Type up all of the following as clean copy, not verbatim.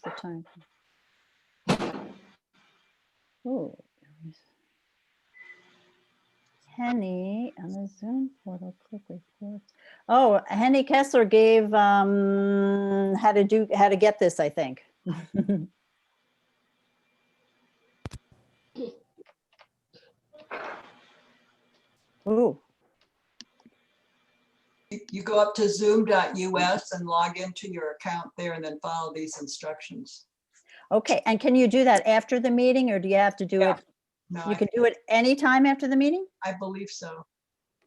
Where's the time? Oh, Henny on the Zoom portal, click report. Oh, Henny Kessler gave how to get this, I think. Ooh, You go up to zoom.us and log into your account there and then follow these instructions. okay. And can you do that after the meeting, or do you have to do Yeah. it? No, You can do it anytime after the meeting? I believe so.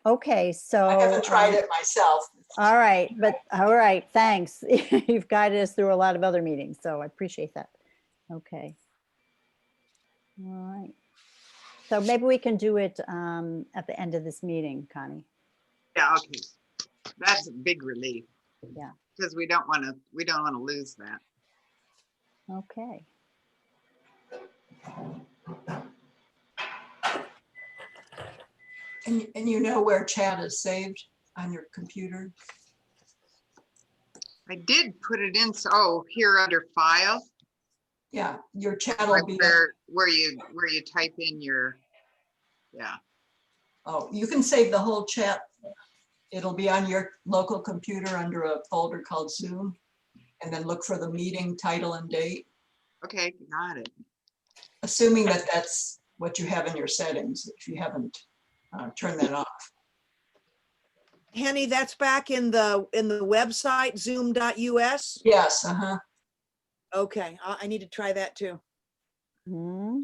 Okay, so. I haven't tried it myself. All right, but all right, thanks. You've guided us through a lot of other meetings, so I appreciate that. Okay. All right. So maybe we can do it at the end of this meeting, Connie. Yeah, okay. That's a big relief. Yeah. Because we don't want to lose that. Okay. And you know where chat is saved on your computer? I did put it in, so oh, here under file. Yeah, your chat will be. Where you type in your, yeah. Oh, you can save the whole chat. It'll be on your local computer under a folder called Zoom, and then look for the meeting title and date. Okay, got it. Assuming that that's what you have in your settings, if you haven't turned that off. Henny, that's back in the website, zoom.us. Yes, Okay, I need to try that too. Hmm.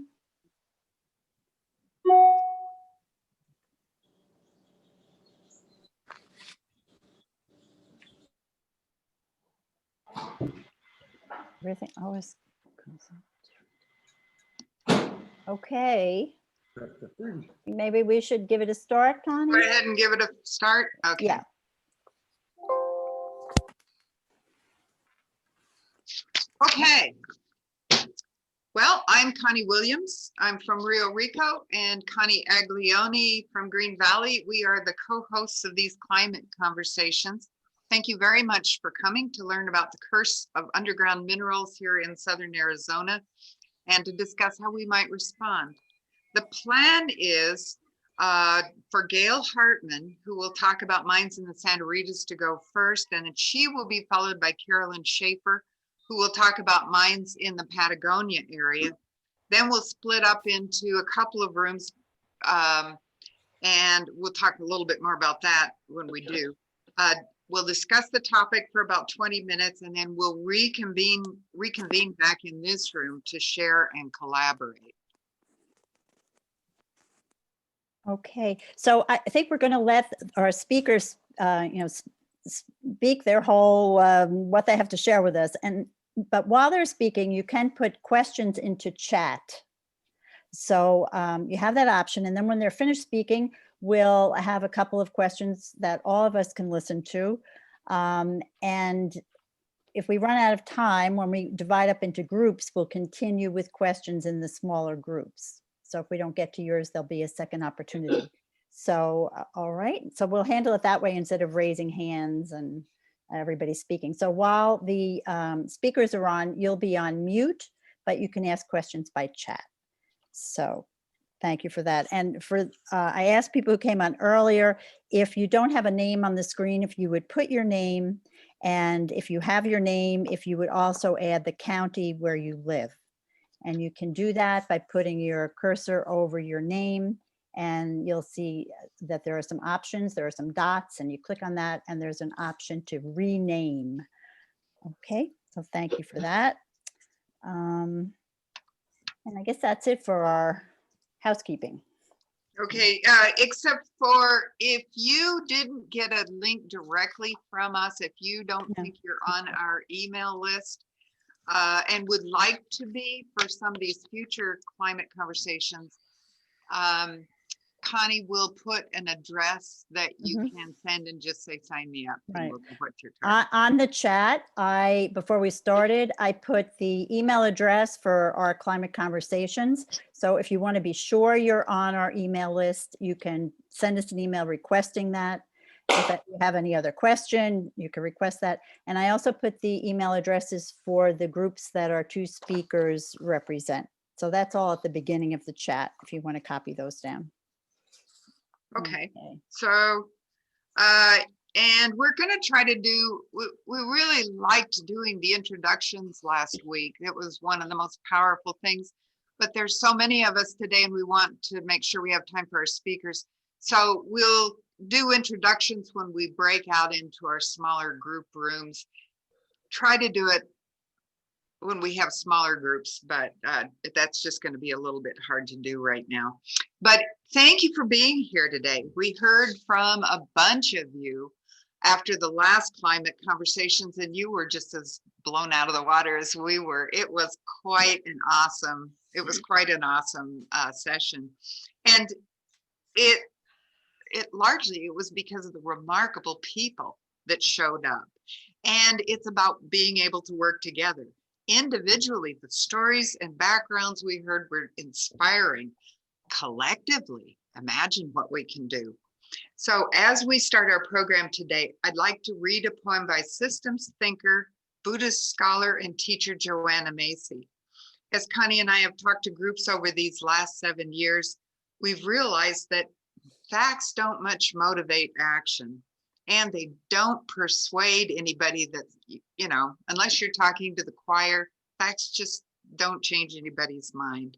Everything always comes out. Okay. Maybe we should give it a start, Connie? Go ahead and give it a start. Okay. Yeah. Okay. Well, I'm Connie Williams. I'm from Rio Rico, and Connie Aglione from Green Valley. We are the co-hosts of these climate conversations. Thank you very much for coming to learn about the curse of underground minerals here in Southern Arizona and to discuss how we might respond. The plan is for Gail Hartman, who will talk about mines in the Santa Ritas, to go first, and then she will be followed by Carolyn Shafer, who will talk about mines in the Patagonia area. Then we'll split up into a couple of rooms, and we'll talk a little bit more about that when we do. We'll discuss the topic for about 20 minutes, and then we'll reconvene back in this room to share and collaborate. Okay, so I think we're going to let our speakers, speak their whole what they have to share with us. But while they're speaking, you can put questions into chat. So you have that option, and then when they're finished speaking, we'll have a couple of questions that all of us can listen to. And if we run out of time, when we divide up into groups, we'll continue with questions in the smaller groups. So if we don't get to yours, there'll be a second opportunity. So, all right. So we'll handle it that way instead of raising hands and everybody speaking. So while the speakers are on, you'll be on mute, but you can ask questions by chat. So thank you for that. And for I asked people who came on earlier, if you don't have a name on the screen, if you would put your name, and if you have your name, if you would also add the county where you live. And you can do that by putting your cursor over your name, and you'll see that there are some options. There are some dots, and you click on that, and there's an option to rename. Okay, so thank you for that. And I guess that's it for our housekeeping. Okay, except for if you didn't get a link directly from us, if you don't think you're on our email list and would like to be for some of these future climate conversations, Connie will put an address that you can send and just say, sign me up. Right. We'll what you're talking. On the chat, before we started, I put the email address for our climate conversations. So if you want to be sure you're on our email list, you can send us an email requesting that. if you have any other question, you can request that. And I also put the email addresses for the groups that our two speakers represent. So that's all at the beginning of the chat, if you want to copy those down. Okay. So, and we're going to try to do, we really liked doing the introductions last week. It was one of the most powerful things, but there's so many of us today and we want to make sure we have time for our speakers. So we'll do introductions when we break out into our smaller group rooms. Try to do it when we have smaller groups, but that's just going to be a little bit hard to do right now. But thank you for being here today. We heard from a bunch of you after the last climate conversations, and you were just as blown out of the water as we were. It was quite an awesome, session. And it largely, it was because of the remarkable people that showed up. And it's about being able to work together. Individually, the stories and backgrounds we heard were inspiring. Collectively, imagine what we can do. So as we start our program today, I'd like to read a poem by systems thinker, Buddhist scholar, and teacher Joanna Macy. As Connie and I have talked to groups over these last 7 years, we've realized that facts don't much motivate action, and they don't persuade anybody that, you know, unless you're talking to the choir, facts just don't change anybody's mind.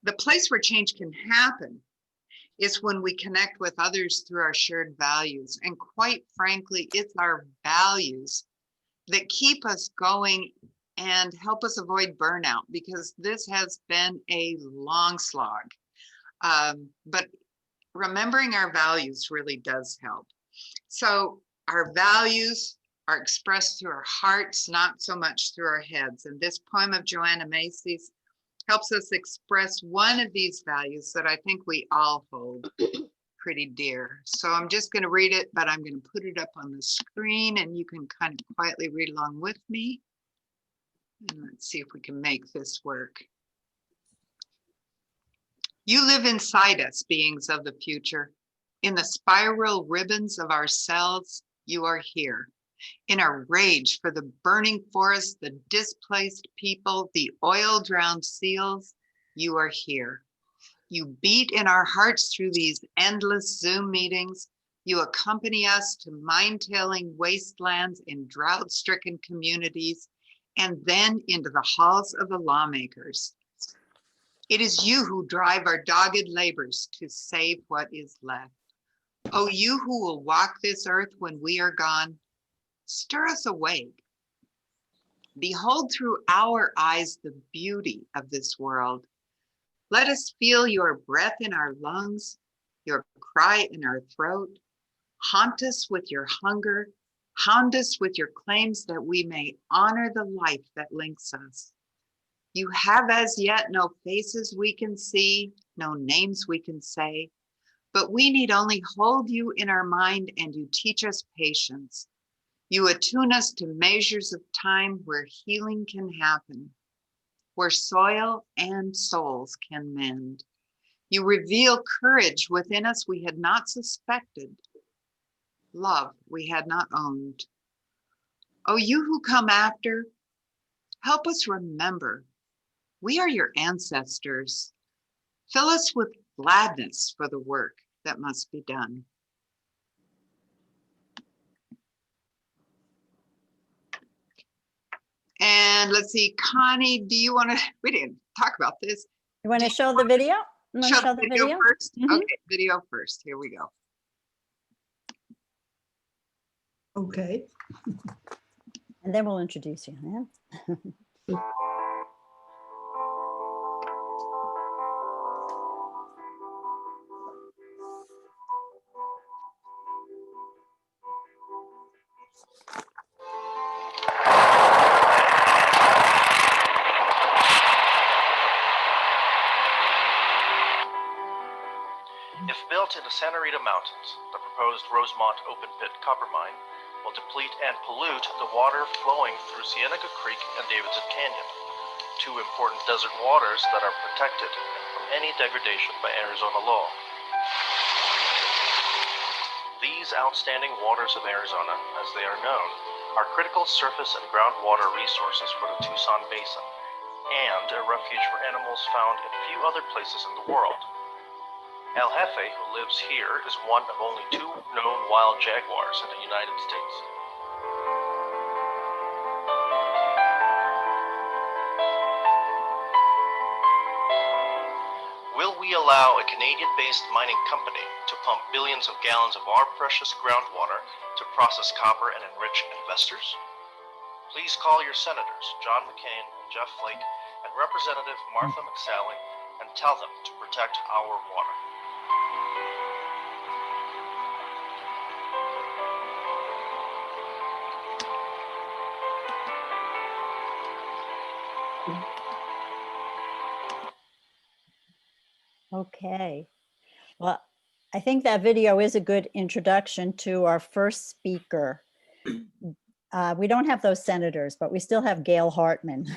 The place where change can happen is when we connect with others through our shared values. And quite frankly, it's our values that keep us going and help us avoid burnout, because this has been a long slog. But remembering our values really does help. So our values are expressed through our hearts, not so much through our heads. And this poem of Joanna Macy's helps us express one of these values that I think we all hold pretty dear. So I'm just going to read it, but I'm going to put it up on the screen and you can kind of quietly read along with me. And let's see if we can make this work. You live inside us, beings of the future. In the spiral ribbons of our cells, you are here. In our rage for the burning forest, the displaced people, the oil-drowned seals, you are here. You beat in our hearts through these endless Zoom meetings. You accompany us to mine-tailing wastelands in drought-stricken communities, and then into the halls of the lawmakers. It is you who drive our dogged labors to save what is left. Oh, you who will walk this earth when we are gone, stir us awake. Behold through our eyes the beauty of this world. Let us feel your breath in our lungs, your cry in our throat. Haunt us with your hunger, hound us with your claims that we may honor the life that links us. You have as yet no faces we can see, no names we can say, but we need only hold you in our mind and you teach us patience. You attune us to measures of time where healing can happen, where soil and souls can mend. You reveal courage within us we had not suspected, love we had not owned. Oh, you who come after, help us remember, we are your ancestors. Fill us with gladness for the work that must be done. And let's see, Connie, do you want to, we didn't talk about this. You want to show the video? You want to show the video? First? Mhm. Okay, video first. Here we go. Okay. And then we'll introduce you. Yeah? If built in the Santa Rita Mountains, the proposed Rosemont open-pit copper mine will deplete and pollute the water flowing through Sienna Creek and Davidson Canyon, two important desert waters that are protected from any degradation by Arizona law. These these outstanding waters of Arizona, as they are known, are critical surface and groundwater resources for the Tucson Basin, and a refuge for animals found in few other places in the world. El Jefe, who lives here, is one of only 2 known wild jaguars in the United States. Will we allow a Canadian-based mining company to pump billions of gallons of our precious groundwater to process copper and enrich investors? Please call your senators, John McCain and Jeff Flake, and Representative Martha McSally, and tell them to protect our water. Okay. Well, I think that video is a good introduction to our first speaker. We don't have those senators, but we still have Gail Hartman.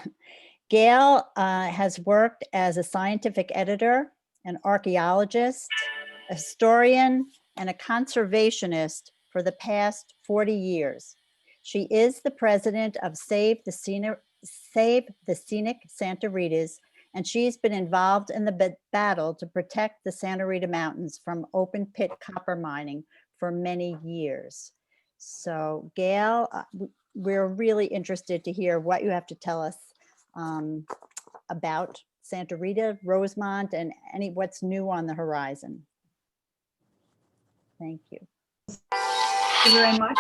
Gail has worked as a scientific editor, an archaeologist, a historian, and a conservationist for the past 40 years. She is the president of Save the Scenic Santa Ritas, and she's been involved in the battle to protect the Santa Rita Mountains from open pit copper mining for many years. So Gail, we're really interested to hear what you have to tell us about Santa Rita, Rosemont, and what's new on the horizon. Thank you. Thank you very much,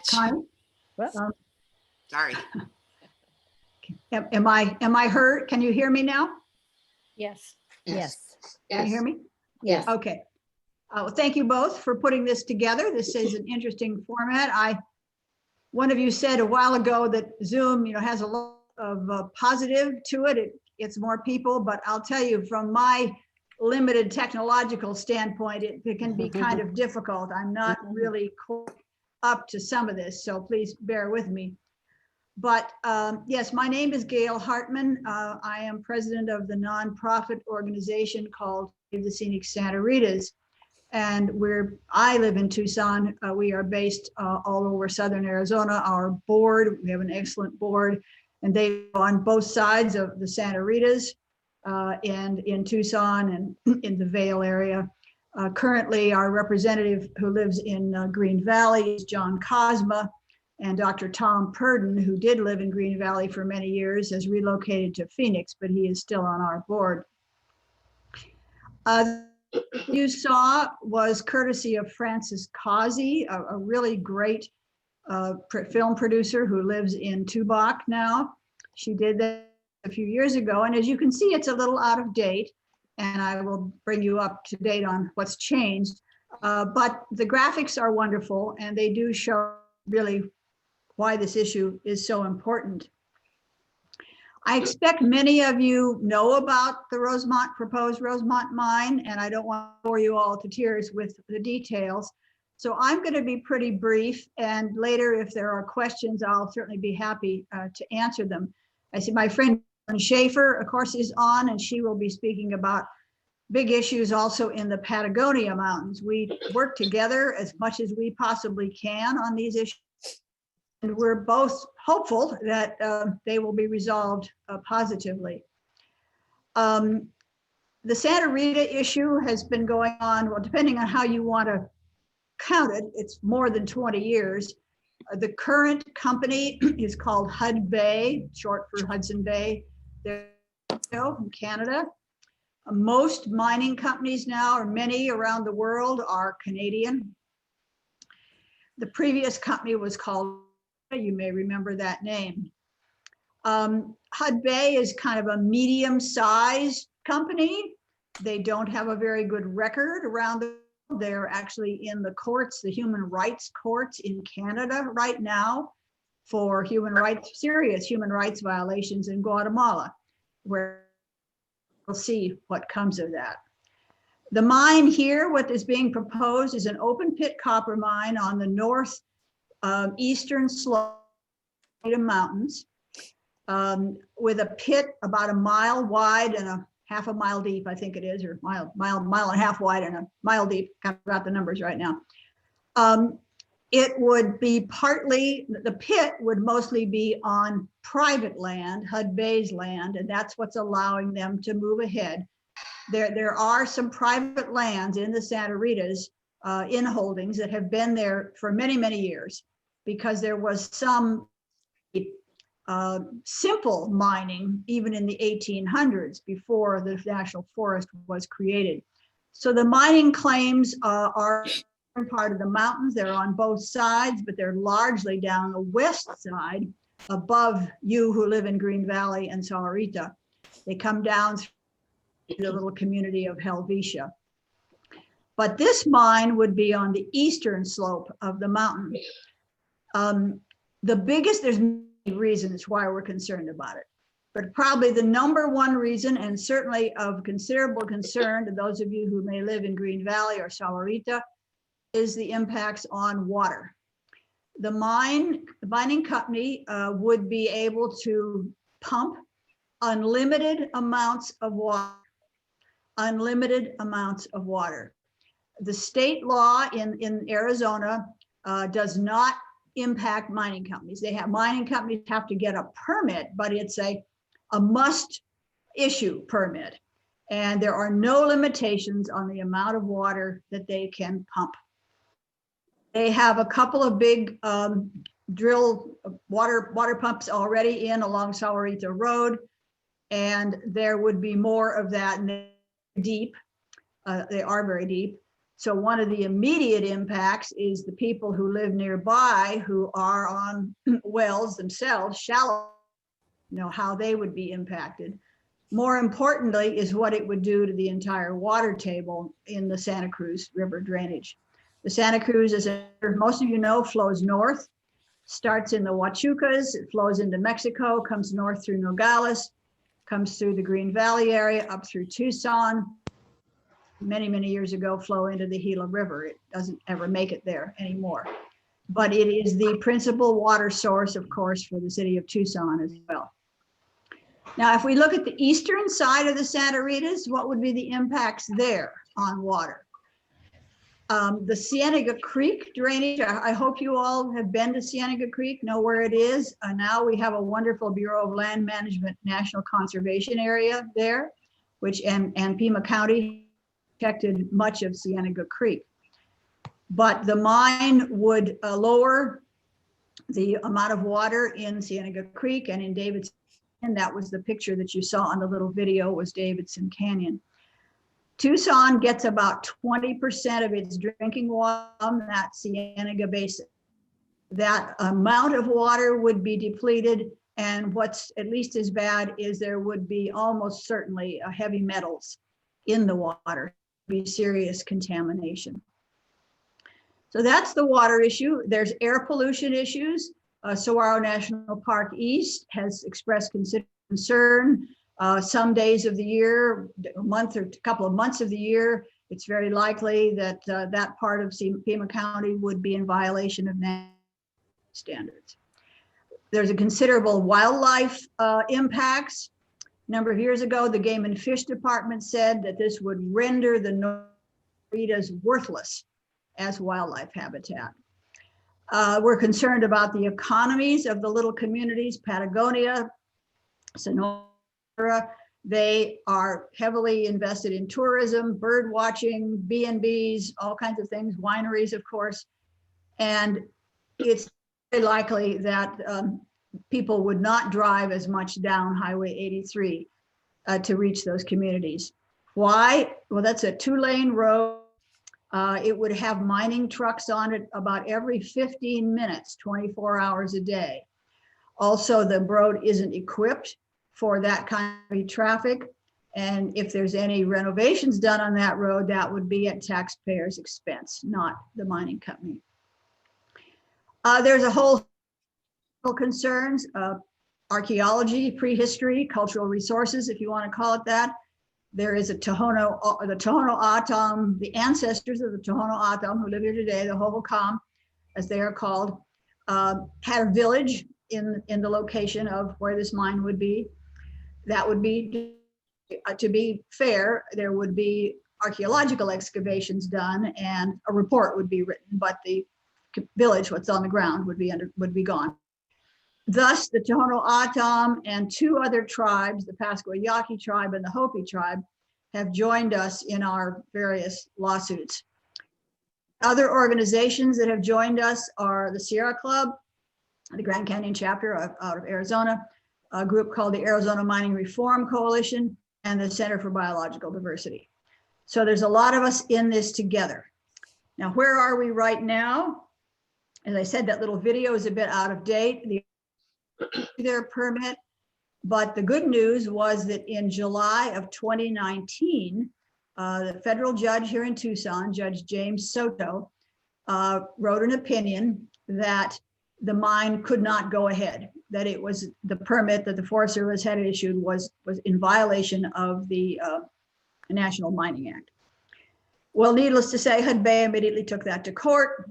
Connie. Well, Sorry. Am I heard? Can you hear me now? yes. Can you hear me? Yes. Okay. Well, thank you both for putting this together. This is an interesting format. One of you said a while ago that Zoom, has a lot of positive to it. It's more people, but I'll tell you from my limited technological standpoint, it can be kind of difficult. I'm not really quite up to some of this, so please bear with me. But yes, my name is Gail Hartman. I am president of the nonprofit organization called Save the Scenic Santa Ritas. And I live in Tucson. We are based all over Southern Arizona. Our board, we have an excellent board, and they go on both sides of the Santa Ritas and in Tucson and in the Vail area. Currently, our representative who lives in Green Valley is John Cosma, and Dr. Tom Purdon, who did live in Green Valley for many years, has relocated to Phoenix, but he is still on our board. You saw was courtesy of Frances Causey, a really great film producer who lives in Tubac now. She did that a few years ago, and as you can see, it's a little out of date, and I will bring you up to date on what's changed. But the graphics are wonderful, and they do show really why this issue is so important. I expect many of you know about the proposed Rosemont mine, and I don't want to bore you all to tears with the details. So I'm going to be pretty brief, and later if there are questions, I'll certainly be happy to answer them. I see my friend Carolyn Shafer, of course, is on, and she will be speaking about big issues also in the Patagonia Mountains. We work together as much as we possibly can on these issues. And we're both hopeful that they will be resolved positively. The Santa Rita issue has been going on, well, depending on how you want to count it, it's more than 20 years. The current company is called Hud Bay, short for Hudson Bay. They're in Canada. Most mining companies now, or many around the world, are Canadian. The previous company was called, you may remember that name. Hud Bay is kind of a medium-sized company. They don't have a very good record around the world. They're actually in the courts, the human rights courts in Canada right now for serious human rights violations in Guatemala, where we'll see what comes of that. The mine here, what is being proposed is an open pit copper mine on the north eastern slope of the mountains with a pit about a mile wide and a half a mile deep, I think it is, or mile and a half wide and a mile deep. Kind of got the numbers right now. It would be partly, the pit would mostly be on private land, HUD Bay's land, and that's what's allowing them to move ahead. There are some private lands in the Santa Ritas in holdings that have been there for many, many years, because there was some simple mining even in the 1800s before the National Forest was created. So the mining claims are part of the mountains. They're on both sides, but they're largely down the west side above you who live in Green Valley and Sahuarita. They come down through the little community of Helvetia. But this mine would be on the eastern slope of the mountain. The biggest, there's many reasons why we're concerned about it, but probably the number one reason, and certainly of considerable concern to those of you who may live in Green Valley or Sahuarita, is the impacts on water. The mining company would be able to pump unlimited amounts of water, unlimited amounts of water. The state law in Arizona does not impact mining companies. Mining companies have to get a permit, but it's a must issue permit. And there are no limitations on the amount of water that they can pump. They have a couple of big drill water pumps already in along Sahuarita Road, and there would be more of that, and they're deep. They are very deep. So one of the immediate impacts is the people who live nearby who are on wells themselves, shallow, how they would be impacted. More importantly is what it would do to the entire water table in the Santa Cruz River drainage. The Santa Cruz, as most of you know, flows north, starts in the Huachucas, it flows into Mexico, comes north through Nogales, comes through the Green Valley area, up through Tucson. Many, many years ago, flow into the Gila River. It doesn't ever make it there anymore. But it is the principal water source, of course, for the city of Tucson as well. Now, if we look at the eastern side of the Santa Ritas, what would be the impacts there on water? The Cienega Creek drainage, I hope you all have been to Cienega Creek, know where it is. Now we have a wonderful Bureau of Land Management National Conservation Area there, and Pima County protected much of Cienega Creek. But the mine would lower the amount of water in Cienega Creek and in Davidson, and that was the picture that you saw on the little video was Davidson Canyon. Tucson gets about 20% of its drinking water from that Cienega Basin. That amount of water would be depleted, and what's at least as bad is there would be almost certainly heavy metals in the water, be serious contamination. So that's the water issue. There's air pollution issues. Saguaro National Park East has expressed concern. Some days of the year, a month or a couple of months of the year, it's very likely that that part of Pima County would be in violation of national standards. There's a considerable wildlife impacts. A number of years ago, the Game and Fish Department said that this would render the Ritas worthless as wildlife habitat. We're concerned about the economies of the little communities, Patagonia, Sonora. They are heavily invested in tourism, bird watching, B&Bs, all kinds of things, wineries, of course. And it's very likely that people would not drive as much down Highway 83 to reach those communities. Why? Well, that's a 2-lane road. It would have mining trucks on it about every 15 minutes, 24 hours a day. Also, the road isn't equipped for that kind of traffic. And if there's any renovations done on that road, that would be at taxpayers' expense, not the mining company. There's a whole concerns, archaeology, prehistory, cultural resources, if you want to call it that. There is the Tohono O'odham, the ancestors of the Tohono O'odham who live here today, the Hohokam, as they are called, had a village in the location of where this mine would be. That would be, to be fair, there would be archaeological excavations done, and a report would be written, but the village, what's on the ground, would be gone. Thus, the Tohono O'odham and 2 other tribes, the Pascua Yaqui tribe and the Hopi tribe, have joined us in our various lawsuits. Other organizations that have joined us are the Sierra Club, the Grand Canyon chapter out of Arizona, a group called the Arizona Mining Reform Coalition, and the Center for Biological Diversity. So there's a lot of us in this together. Now, where are we right now? As I said, that little video is a bit out of date. Their permit, but the good news was that in July of 2019, the federal judge here in Tucson, Judge James Soto, wrote an opinion that the mine could not go ahead, that it was the permit that the Forest Service had issued was in violation of the National Mining Act. Well, needless to say, Hudbay immediately took that to court.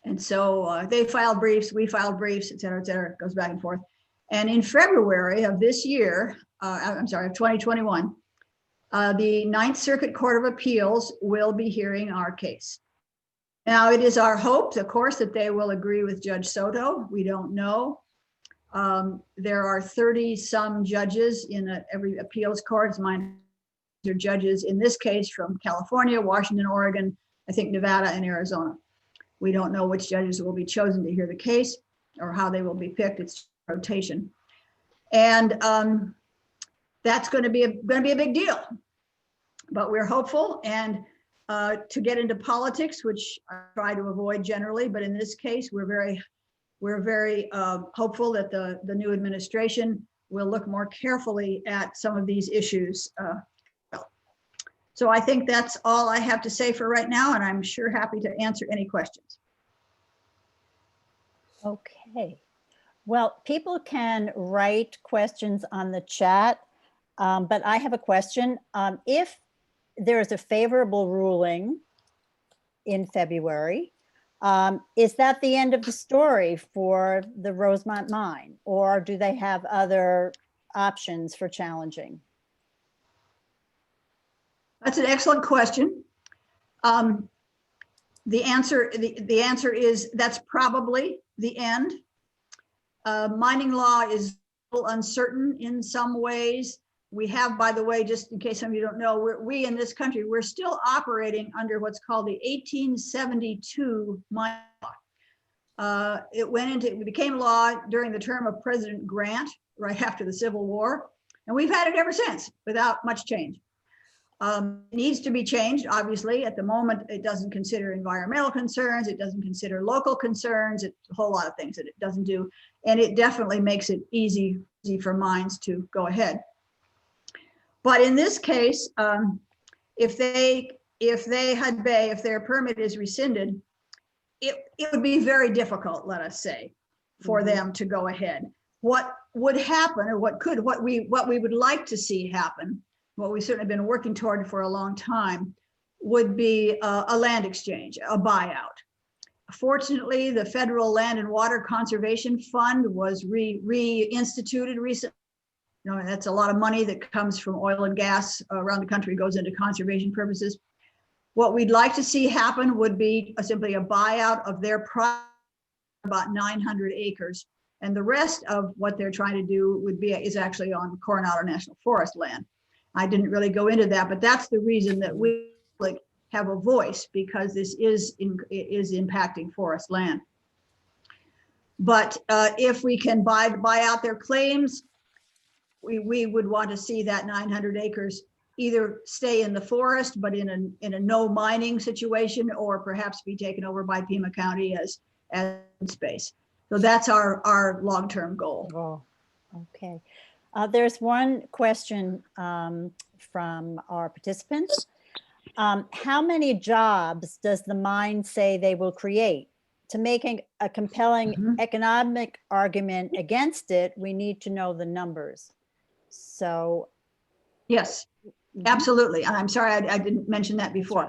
And so they filed briefs, we filed briefs, et cetera, it goes back and forth. And in February of this year, of 2021, the Ninth Circuit Court of Appeals will be hearing our case. Now, it is our hope, of course, that they will agree with Judge Soto. We don't know. There are 30-some judges in every appeals court. Mine are judges in this case from California, Washington, Oregon, I think Nevada, and Arizona. We don't know which judges will be chosen to hear the case or how they will be picked. It's rotation. And that's going to be a big deal. But we're hopeful, and to get into politics, which I try to avoid generally, but in this case, we're very hopeful that the new administration will look more carefully at some of these issues. So I think that's all I have to say for right now, and I'm sure happy to answer any questions. Okay. Well, people can write questions on the chat, but I have a question. If there's a favorable ruling in February, is that the end of the story for the Rosemont mine, or do they have other options for challenging? That's an excellent question. The answer is that's probably the end. Mining law is a little uncertain in some ways. We have, by the way, just in case some of you don't know, we in this country, we're still operating under what's called the 1872 mining law. It became law during the term of President Grant, right after the Civil War, and we've had it ever since without much change. It needs to be changed, obviously. At the moment, it doesn't consider environmental concerns, it doesn't consider local concerns, it's a whole lot of things that it doesn't do, and it definitely makes it easy for mines to go ahead. But in this case, if their permit is rescinded, it would be very difficult, let us say, for them to go ahead. What would happen, or what we would like to see happen, what we've certainly been working toward for a long time, would be a land exchange, a buyout. Fortunately, the Federal Land and Water Conservation Fund was reinstituted recently. You know, that's a lot of money that comes from oil and gas around the country, goes into conservation purposes. What we'd like to see happen would be simply a buyout of their property, about 900 acres. And the rest of what they're trying to do is actually on Coronado National Forest land. I didn't really go into that, but that's the reason that we have a voice, because this is impacting forest land. But if we can buy out their claims, we would want to see that 900 acres either stay in the forest, but in a no mining situation, or perhaps be taken over by Pima County as space. So that's our long-term goal. Oh, okay. There's one question from our participants. How many jobs does the mine say they will create? To make a compelling economic argument against it, we need to know the numbers. So. Yes, absolutely. I'm sorry, I didn't mention that before.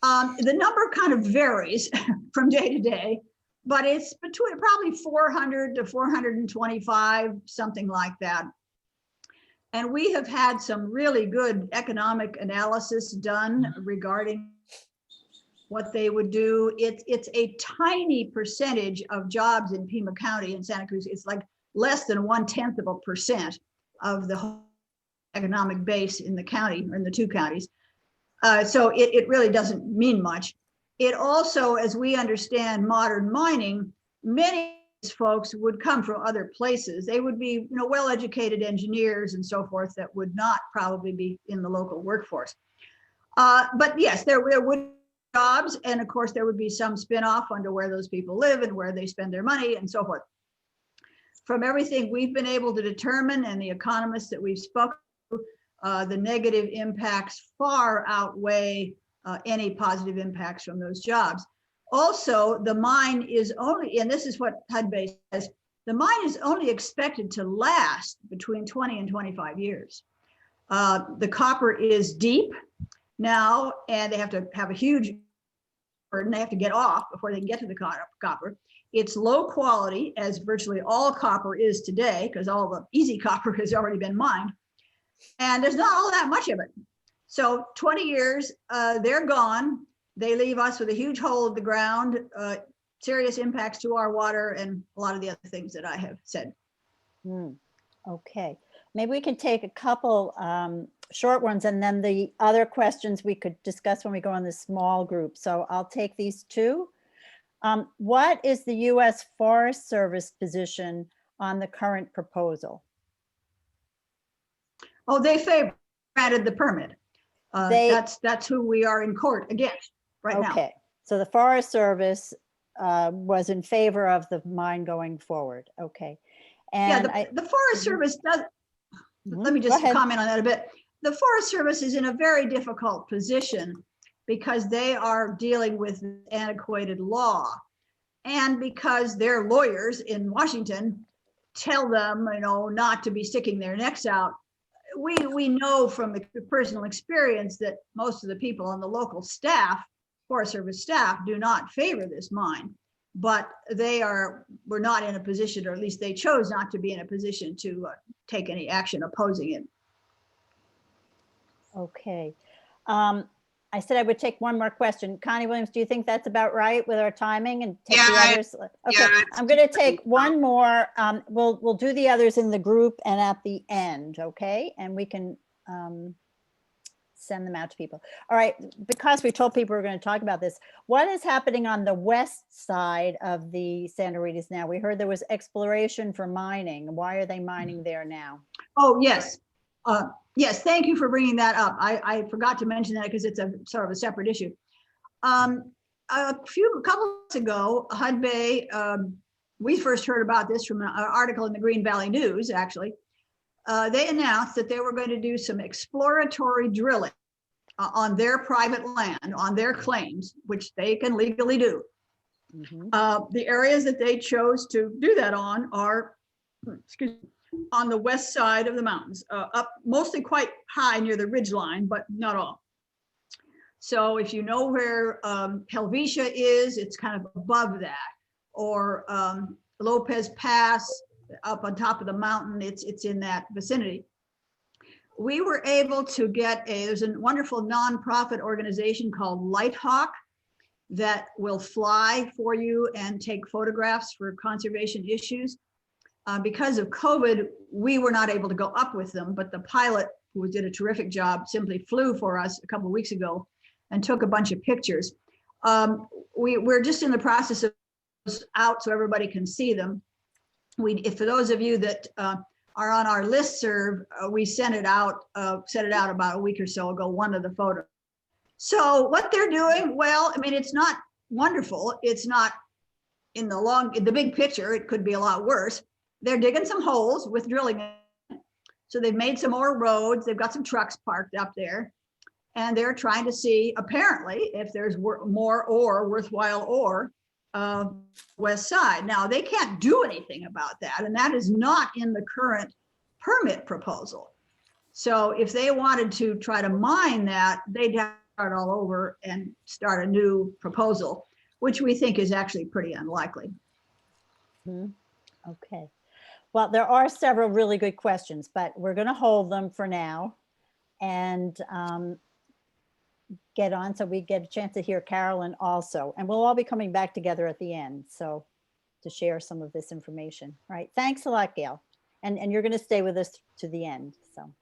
The number kind of varies from day to day, but it's between probably 400 to 425, something like that. And we have had some really good economic analysis done regarding what they would do. It's a tiny percentage of jobs in Pima County in Santa Cruz. It's like less than 0.1% of the whole economic base in the county, or in the two counties. So it really doesn't mean much. It also, as we understand modern mining, many of these folks would come from other places. They would be, well-educated engineers and so forth that would not probably be in the local workforce. But yes, there would be jobs, and of course there would be some spin-off under where those people live and where they spend their money and so forth. From everything we've been able to determine and the economists that we've spoken to, the negative impacts far outweigh any positive impacts from those jobs. Also, the mine is only, and this is what HUD-Bay says, the mine is only expected to last between 20 and 25 years. The copper is deep now, and they have to have a huge burden. They have to get off before they can get to the copper. It's low quality, as virtually all copper is today, because all the easy copper has already been mined. And there's not all that much of it. So 20 years, they're gone. They leave us with a huge hole in the ground, serious impacts to our water, and a lot of the other things that I have said. Okay, maybe we can take a couple short ones, and then the other questions we could discuss when we go on the small group. So I'll take these two. What is the U.S. Forest Service position on the current proposal? Oh, they granted the permit. That's who we are in court against right now. Okay, so the Forest Service was in favor of the mine going forward. Okay. And yeah, the Forest Service does, let me Go just ahead. comment on that a bit. The Forest Service is in a very difficult position because they are dealing with antiquated law, and because their lawyers in Washington tell them, not to be sticking their necks out. We know from personal experience that most of the people on the local staff, Forest Service staff, do not favor this mine, but were not in a position, or at least they chose not to be in a position to take any action opposing it. Okay. I said I would take one more question. Connie Williams, do you think that's about right with our timing, and take the others? Okay, yeah, I'm going to take one more. We'll do the others in the group and at the end, okay? And we can send them out to people. All right, because we told people we're going to talk about this, what is happening on the west side of the Santa Ritas now? We heard there was exploration for mining. Why are they mining there now? Oh, yes. Yes, thank you for bringing that up. I forgot to mention that because it's a sort of a separate issue. A couple months ago, HUD-Bay, we first heard about this from an article in the Green Valley News, actually. They announced that they were going to do some exploratory drilling on their private land, on their claims, which they can legally do. The areas that they chose to do that on are, on the west side of the mountains, up mostly quite high near the ridge line, but not all. So if you know where Helvetia is, it's kind of above that, or Lopez Pass up on top of the mountain, it's in that vicinity. We were able to get there's a wonderful nonprofit organization called Lighthawk that will fly for you and take photographs for conservation issues. Because of COVID, we were not able to go up with them, but the pilot, who did a terrific job, simply flew for us a couple of weeks ago and took a bunch of pictures. We're just in the process of out so everybody can see them. If for those of you that are on our listserv, we sent it out about a week or so ago, one of the photos. So what they're doing, well, I mean, it's not wonderful. It's not in the big picture, it could be a lot worse. They're digging some holes with drilling. So they've made some more roads. They've got some trucks parked up there. And they're trying to see, apparently, if there's more ore, worthwhile ore, west side. Now, they can't do anything about that. And that is not in the current permit proposal. So if they wanted to try to mine that, they'd have to start all over and start a new proposal, which we think is actually pretty unlikely. Okay. Well, there are several really good questions, but we're going to hold them for now and get on so we get a chance to hear Carolyn also. And we'll all be coming back together at the end, so to share some of this information. All right, thanks a lot, Gail. And you're going to stay with us to the end, so.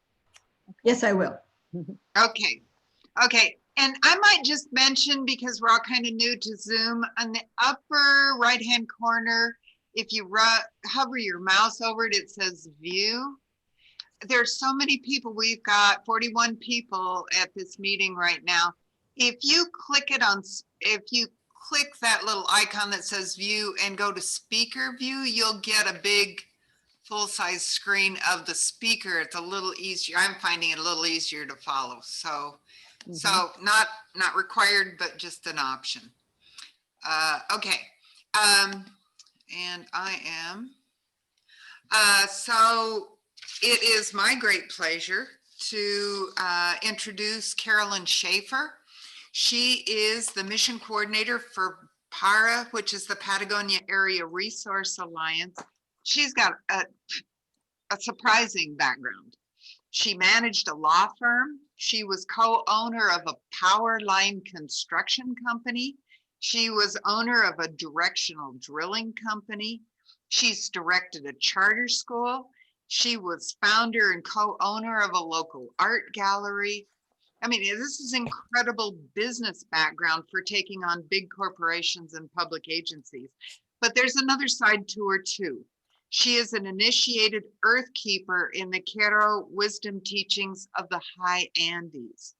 Yes, I will. Okay, okay. And I might just mention, because we're all kind of new to Zoom, on the upper right-hand corner, if you hover your mouse over it, it says view. There's so many people. We've got 41 people at this meeting right now. If you click that little icon that says view and go to speaker view, you'll get a big full-size screen of the speaker. It's a little easier. I'm finding it a little easier to follow. So, so not required, but just an option. Okay. And I am. So it is my great pleasure to introduce Carolyn Shafer. She is the mission coordinator for PARA, which is the Patagonia Area Resource Alliance. She's got a surprising background. She managed a law firm. She was co-owner of a power line construction company. She was owner of a directional drilling company. She's directed a charter school. She was founder and co-owner of a local art gallery. I mean, this is incredible business background for taking on big corporations and public agencies. But there's another side to her too. She is an initiated earth keeper in the Q'ero wisdom teachings of the high Andes.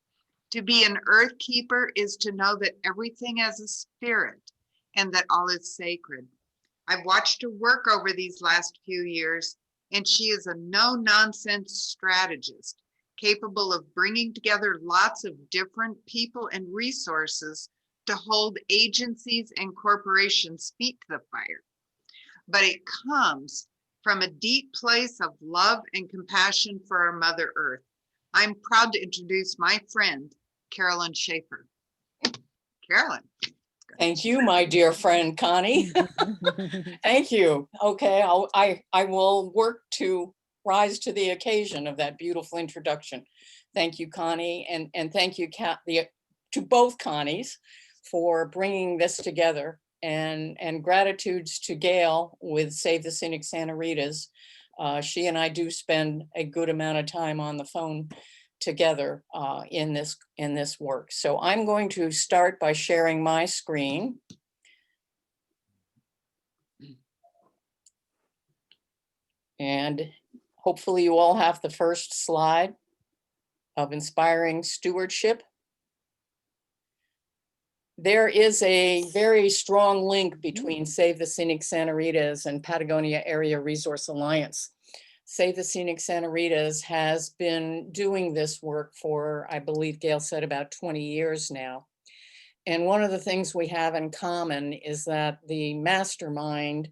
To be an earth keeper is to know that everything has a spirit and that all is sacred. I've watched her work over these last few years, and she is a no-nonsense strategist, capable of bringing together lots of different people and resources to hold agencies and corporations' feet to the fire. But it comes from a deep place of love and compassion for our Mother Earth. I'm proud to introduce my friend, Carolyn Shafer. Carolyn. Thank you, my dear friend, Connie. Thank you. Okay, I will work to rise to the occasion of that beautiful introduction. Thank you, Connie, and thank you to both Connies for bringing this together, and gratitudes to Gail with Save the Scenic Santa Ritas. She and I do spend a good amount of time on the phone together in this work. So I'm going to start by sharing my screen. And hopefully you all have the first slide of inspiring stewardship. There is a very strong link between Save the Scenic Santa Ritas and Patagonia Area Resource Alliance. Save the Scenic Santa Ritas has been doing this work for, I believe Gail said, about 20 years now. And one of the things we have in common is that the mastermind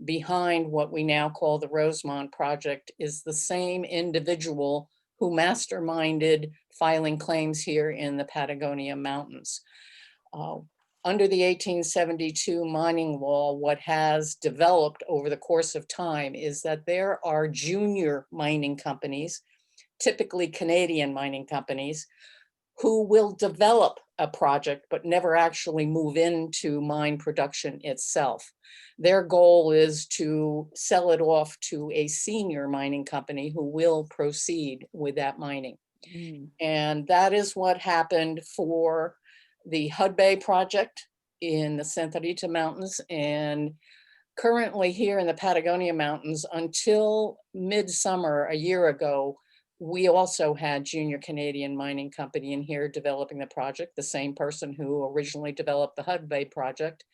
behind what we now call the Rosemont Project is the same individual who masterminded filing claims here in the Patagonia Mountains. Under the 1872 mining law, what has developed over the course of time is that there are junior mining companies, typically Canadian mining companies, who will develop a project but never actually move into mine production itself. Their goal is to sell it off to a senior mining company who will proceed with that mining. And that is what happened for the Hudbay project in the Santa Rita Mountains, and currently here in the Patagonia Mountains until midsummer a year ago, we also had junior Canadian mining company in here developing the project, the same person who originally developed the Hudbay project,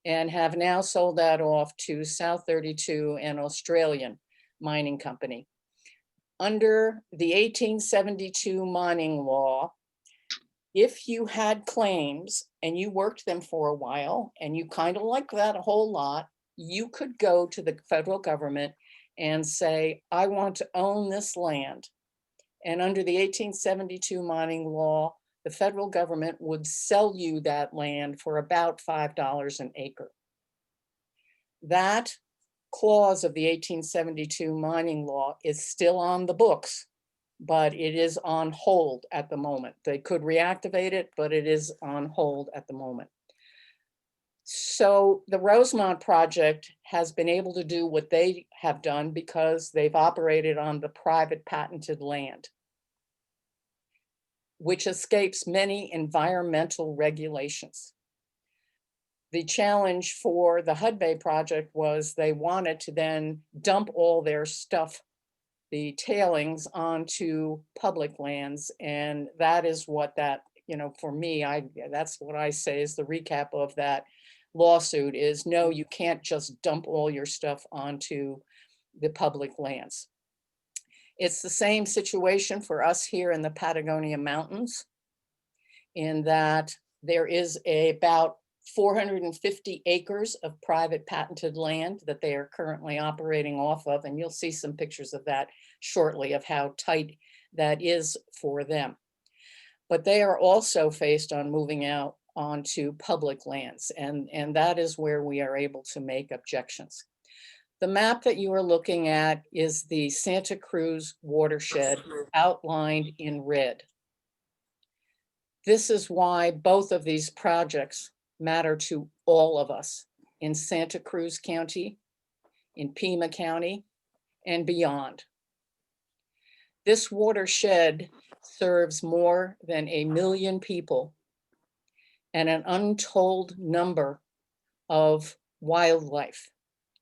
and have now sold that off to South 32, an Australian mining company. Under the 1872 mining law, if you had claims and you worked them for a while and you kind of liked that a whole lot, you could go to the federal government and say, I want to own this land. And under the 1872 mining law, the federal government would sell you that land for about $5 an acre. That clause of the 1872 mining law is still on the books, but it is on hold at the moment. They could reactivate it, but it is on hold at the moment. So the Rosemont project has been able to do what they have done because they've operated on the private patented land, which escapes many environmental regulations. The challenge for the Hudbay project was they wanted to then dump all their stuff, the tailings, onto public lands. And that is what that, you know, for me, that's what I say is the recap of that lawsuit is, no, you can't just dump all your stuff onto the public lands. It's the same situation for us here in the Patagonia Mountains, in that there is about 450 acres of private patented land that they are currently operating off of. And you'll see some pictures of that shortly of how tight that is for them. But they are also faced on moving out onto public lands. And that is where we are able to make objections. The map that you are looking at is the Santa Cruz watershed outlined in red. This is why both of these projects matter to all of us in Santa Cruz County, in Pima County, and beyond. This watershed serves more than 1 million people and an untold number of wildlife.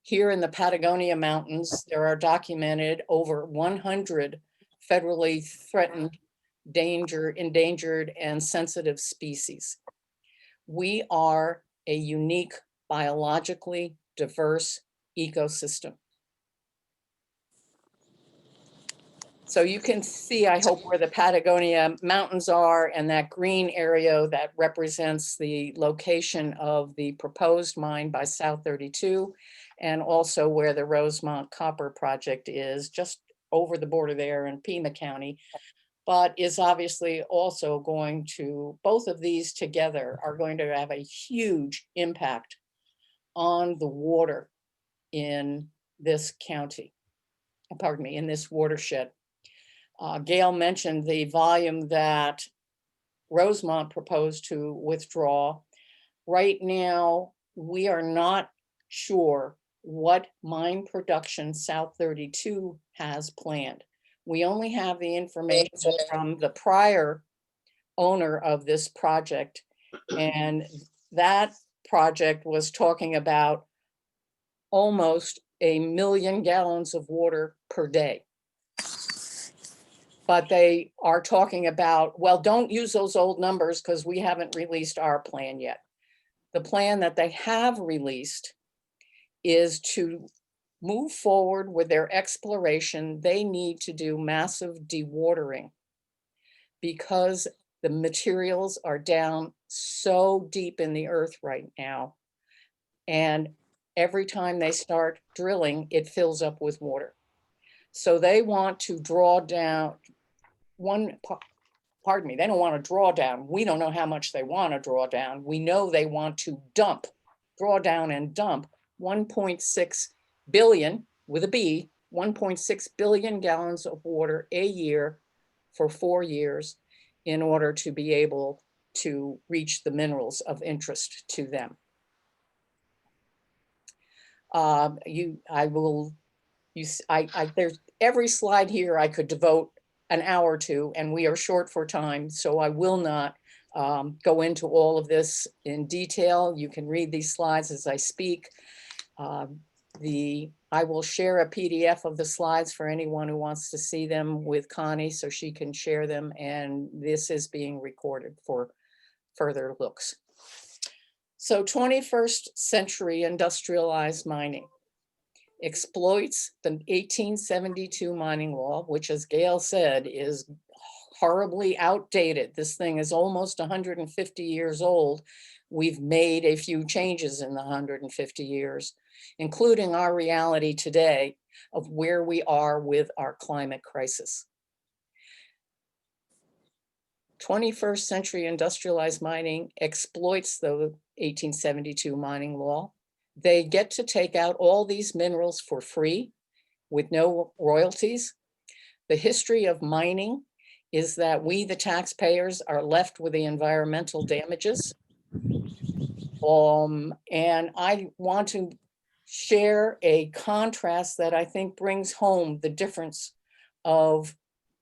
Here in the Patagonia Mountains, there are documented over 100 federally threatened, endangered, and sensitive species. We are a unique, biologically diverse ecosystem. So you can see, I hope, where the Patagonia Mountains are, and that green area that represents the location of the proposed mine by South 32, and also where the Rosemont Copper Project is, just over the border there in Pima County, but is obviously also going to, both of these together are going to have a huge impact on the water in this county, pardon me, in this watershed. Gail mentioned the volume that Rosemont proposed to withdraw. Right now, we are not sure what mine production South 32 has planned. We only have the information from the prior owner of this project, and that project was talking about almost 1 million gallons of water per day. But they are talking about, well, don't use those old numbers because we haven't released our plan yet. The plan that they have released is to move forward with their exploration. They need to do massive dewatering because the materials are down so deep in the earth right now. And every time they start drilling, it fills up with water. So they want to draw down pardon me, they don't want to draw down. We don't know how much they want to draw down. We know they want to draw down and dump 1.6 billion, with a B, 1.6 billion gallons of water a year for 4 years in order to be able to reach the minerals of interest to them. There's every slide here I could devote an hour to, and we are short for time, so I will not go into all of this in detail. You can read these slides as I speak. I will share a PDF of the slides for anyone who wants to see them with Connie so she can share them, and this is being recorded for further looks. So 21st century industrialized mining exploits the 1872 mining law, which, as Gail said, is horribly outdated. This thing is almost 150 years old. We've made a few changes in the 150 years, including our reality today of where we are with our climate crisis. 21st century industrialized mining exploits the 1872 mining law. They get to take out all these minerals for free with no royalties. The history of mining is that we, the taxpayers, are left with the environmental damages. And I want to share a contrast that I think brings home the difference of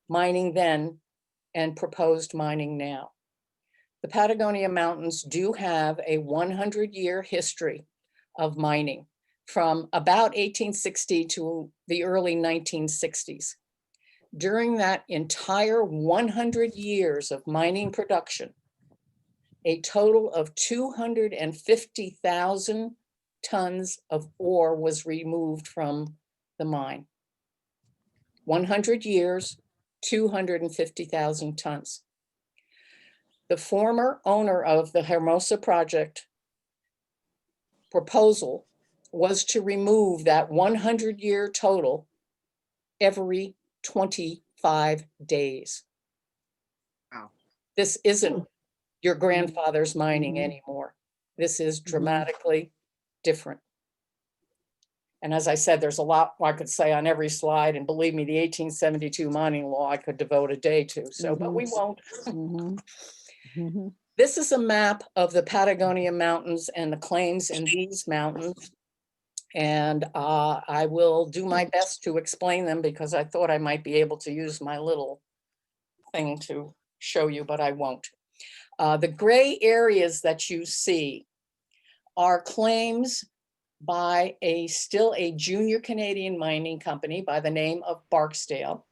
mining then and proposed mining now. The Patagonia Mountains do have a 100-year history of mining from about 1860 to the early 1960s. During that entire 100 years of mining production, a total of 250,000 tons of ore was removed from the mine. 100 years, 250,000 tons. The former owner of the Hermosa project proposal was to remove that 100-year total every 25 days. Wow. This isn't your grandfather's mining anymore. This is dramatically different. And as I said, there's a lot I could say on every slide, and believe me, the 1872 mining law I could devote a day to, so, but we won't. This is a map of the Patagonia Mountains and the claims in these mountains. And I will do my best to explain them because I thought I might be able to use my little thing to show you, but I won't. The gray areas that you see are claims by still a junior Canadian mining company by the name of Barksdale.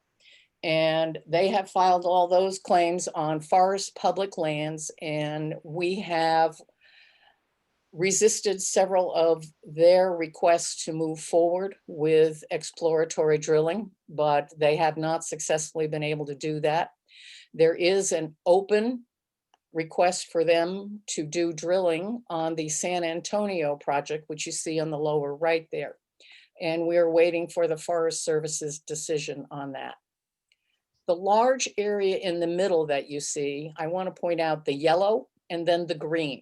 And they have filed all those claims on forest public lands, and we have resisted several of their requests to move forward with exploratory drilling, but they have not successfully been able to do that. There is an open request for them to do drilling on the San Antonio project, which you see on the lower right there. And we're waiting for the Forest Service's decision on that. The large area in the middle that you see, I want to point out the yellow and then the green.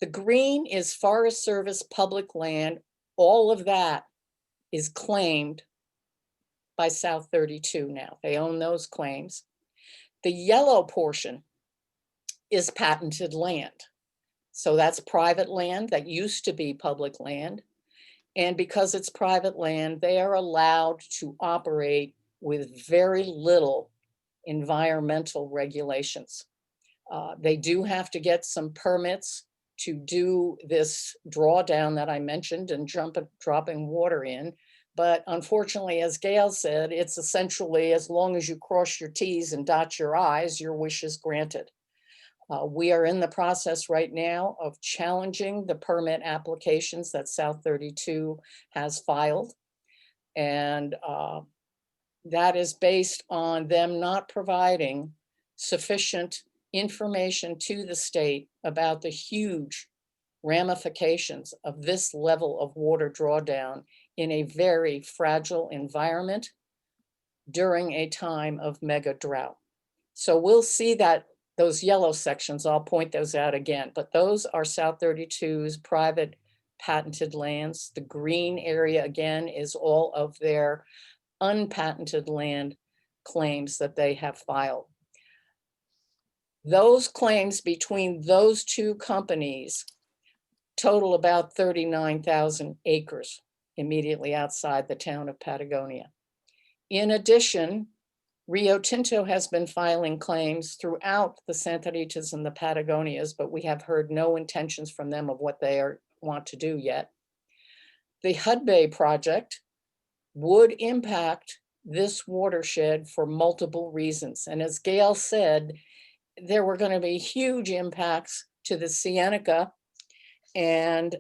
The green is Forest Service public land. All of that is claimed by South 32 now. They own those claims. The yellow portion is patented land. So that's private land that used to be public land. And because it's private land, they are allowed to operate with very little environmental regulations. They do have to get some permits to do this drawdown that I mentioned and dropping water in. But unfortunately, as Gail said, it's essentially as long as you cross your T's and dot your I's, your wish is granted. We are in the process right now of challenging the permit applications that South 32 has filed. And that is based on them not providing sufficient information to the state about the huge ramifications of this level of water drawdown in a very fragile environment during a time of mega drought. So we'll see that those yellow sections, I'll point those out again, but those are South 32's private patented lands. The green area again is all of their unpatented land claims that they have filed. Those claims between those two companies total about 39,000 acres immediately outside the town of Patagonia. In addition, Rio Tinto has been filing claims throughout the Santa Ritas and the Patagonias, but we have heard no intentions from them of what they want to do yet. The Hudbay project would impact this watershed for multiple reasons. And as Gail said, there were going to be huge impacts to the Sienna, and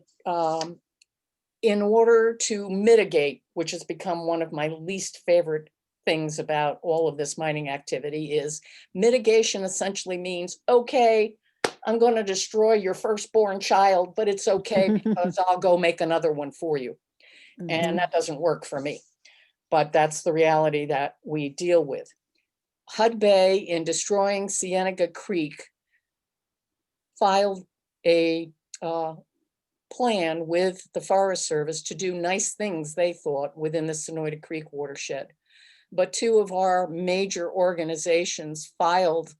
in order to mitigate, which has become one of my least favorite things about all of this mining activity, is mitigation essentially means, okay, I'm going to destroy your firstborn child, but it's okay because I'll go make another one for you. And that doesn't work for me, but that's the reality that we deal with. Hudbay, in destroying Sienna Creek, filed a plan with the Forest Service to do nice things, they thought, within the Sonoyta Creek watershed. But two of our major organizations filed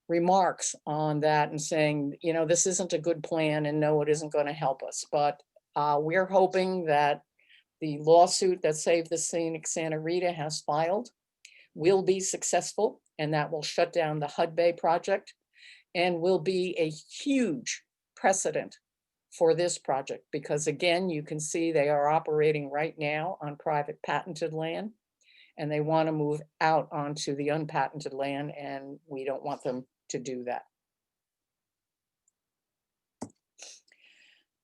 remarks on that and saying, you know, this isn't a good plan and no, it isn't going to help us. But we're hoping that the lawsuit that Save the Scenic Santa Rita has filed will be successful, and that will shut down the Hud Bay project and will be a huge precedent for this project, because again, you can see they are operating right now on private patented land, and they want to move out onto the unpatented land, and we don't want them to do that.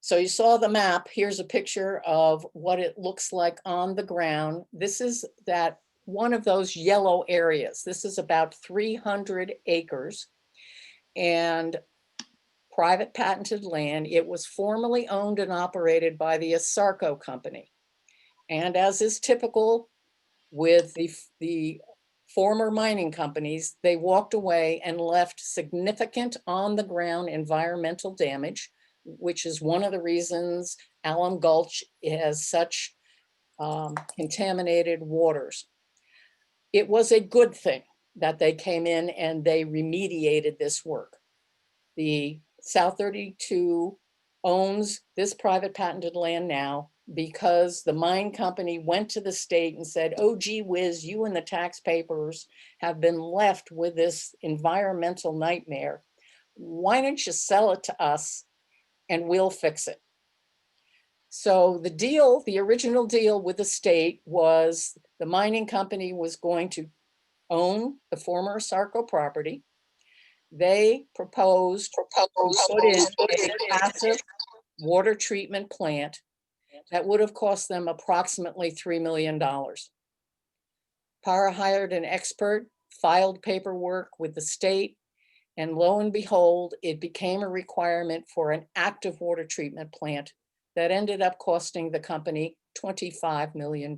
So you saw the map. Here's a picture of what it looks like on the ground. This is that one of those yellow areas. This is about 300 acres and private patented land. It was formerly owned and operated by the Asarco company. And as is typical with the former mining companies, they walked away and left significant on the ground environmental damage, which is one of the reasons Alum Gulch has such contaminated waters. It was a good thing that they came in and they remediated this work. The South 32 owns this private patented land now because the mine company went to the state and said, oh, gee whiz, you and the taxpayers have been left with this environmental nightmare. Why don't you sell it to us and we'll fix it? So the deal, the original deal with the state was the mining company was going to own the former Asarco property. They proposed to put in a passive water treatment plant that would have cost them approximately $3 million. Para hired an expert, filed paperwork with the state, and lo and behold, it became a requirement for an active water treatment plant that ended up costing the company $25 million.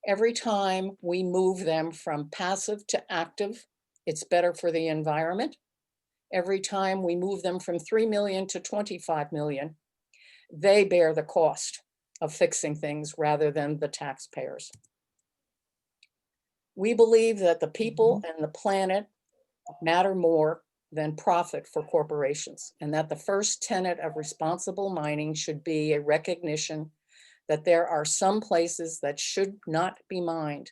Every time we move them from passive to active, it's better for the environment. Every time we move them from 3 million to 25 million, they bear the cost of fixing things rather than the taxpayers. We believe that the people and the planet matter more than profit for corporations, and that the first tenet of responsible mining should be a recognition that there are some places that should not be mined,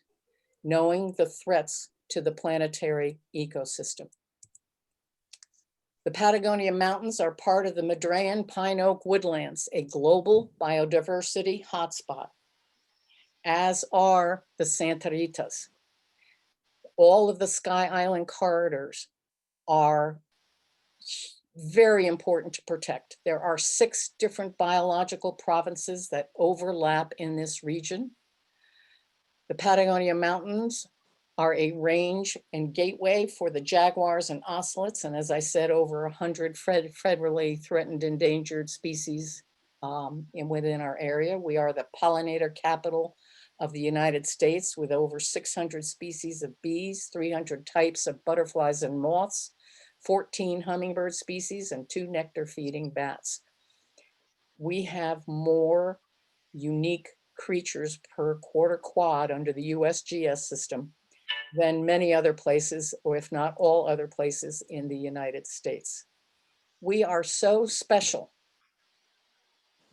knowing the threats to the planetary ecosystem. The Patagonia Mountains are part of the Madrean Pine Oak Woodlands, a global biodiversity hotspot, as are the Santa Ritas. All of the Sky Island corridors are very important to protect. There are 6 different biological provinces that overlap in this region. The Patagonia Mountains are a range and gateway for the jaguars and ocelots, and as I said, over 100 federally threatened endangered species within our area. We are the pollinator capital of the United States, with over 600 species of bees, 300 types of butterflies and moths, 14 hummingbird species, and 2 nectar feeding bats. We have more unique creatures per quarter quad under the USGS system than many other places, or if not all other places in the United States. We are so special